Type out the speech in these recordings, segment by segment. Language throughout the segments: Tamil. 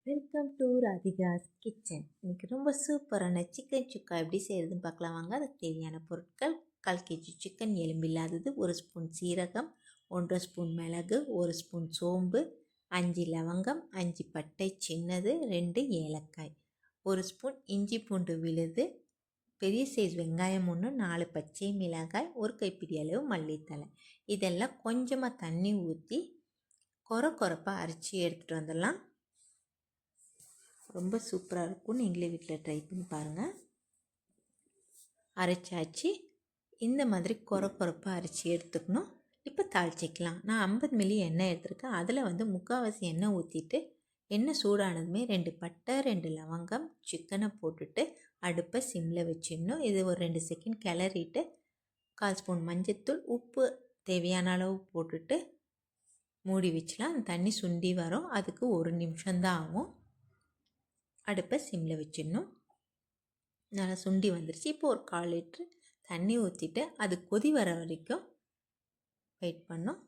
Welcome to Radhika's kitchen. இன்றைக்கி ரொம்ப சூப்பரான சிக்கன் சுக்கா எப்படி செய்கிறதுன்னு பார்க்கலாம் வாங்க. அதுக்கு தேவையான பொருட்கள்: 1/4 kg சிக்கன் எலும்பு இல்லாதது, 1 ஸ்பூன் சீரகம், 1 ஸ்பூன் மிளகு, 1 ஸ்பூன் சோம்பு, 5 லவங்கம், 5 பட்டை சின்னது, 2 ஏலக்காய், 1 ஸ்பூன் இஞ்சி பூண்டு விழுது, பெரிய சைஸ் வெங்காயம் 1, 4 பச்சை மிளகாய், 1 கைப்பிடி அளவு மல்லித்தழை. இதெல்லாம் கொஞ்சமாக தண்ணி ஊற்றி கொரப்பாக அரைச்சி எடுத்துகிட்டு வந்துடலாம். ரொம்ப சூப்பராக இருக்கும். நீங்களே வீட்டில் ட்ரை பண்ணி பாருங்கள். அரைச்சாச்சு. இந்த மாதிரி கொரப்பாக அரைச்சி எடுத்துக்கணும். இப்போ தாளிச்சிக்கலாம். நான் 50 மில்லி எண்ணெய் எடுத்துருக்கேன். அதில் முக்கால்வாசி எண்ணெய் ஊற்றிட்டு, எண்ணெய் சூடானதுமே 2 பட்டை, 2 லவங்கம், சிக்கனை போட்டுட்டு அடுப்பை சிம்மில் வச்சிடணும். இது ஒரு 2 செகண்ட் கிளறிட்டு 1/4 ஸ்பூன் மஞ்சத்தூள், உப்பு தேவையான அளவு போட்டுட்டு மூடி வச்சலாம். அந்த தண்ணி சுண்டி வரும். அதுக்கு 1 நிமிஷம்தான் ஆகும். அடுப்பை சிம்மில் வச்சிடணும். நல்லா சுண்டி வந்துருச்சு. இப்போ ஒரு 1/4 லிட்ரு தண்ணி ஊற்றிட்டு அது கொதி வர வரைக்கும் வெயிட் பண்ணோம்.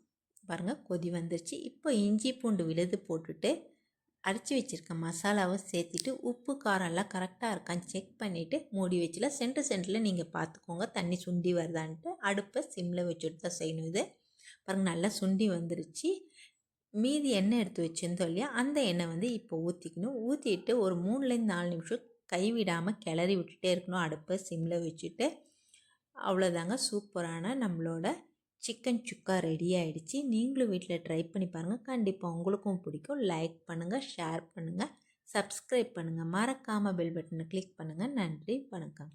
பாருங்கள், கொதி வந்துருச்சு. இப்போ இஞ்சி பூண்டு விழுது போட்டுட்டு அரைச்சி வச்சுருக்க மசாலாவை சேர்த்துட்டு உப்பு காரம் எல்லாம் கரெக்டாக இருக்கான்னு செக் பண்ணிவிட்டு மூடி வச்சிடலாம். சென்டரில் நீங்கள் பார்த்துக்கோங்க தண்ணி சுண்டி வருதான்ட்டு. அடுப்பை சிம்மில் வச்சுட்டு தான் செய்யணும். இது பாருங்கள், நல்லா சுண்டி வந்துருச்சு. மீதி எண்ணெய் எடுத்து வச்சுருந்தோம் இல்லையா, அந்த எண்ணெய் இப்போ ஊற்றிக்கணும். ஊற்றிட்டு ஒரு 3லேருந்து 4 நிமிஷம் கைவிடாமல் கிளறி விட்டுட்டே இருக்கணும். அடுப்பை சிம்மில் வச்சுட்டு. அவ்வளோதாங்க, சூப்பரான நம்மளோட சிக்கன் சுக்கா ரெடி ஆகிடுச்சு. நீங்களும் வீட்டில் ட்ரை பண்ணி பாருங்கள். கண்டிப்பாக உங்களுக்கும் பிடிக்கும். லைக் பண்ணுங்கள், ஷேர் பண்ணுங்கள், சப்ஸ்கிரைப் பண்ணுங்கள். மறக்காமல் பெல் பட்டனை கிளிக் பண்ணுங்கள். நன்றி, வணக்கம்.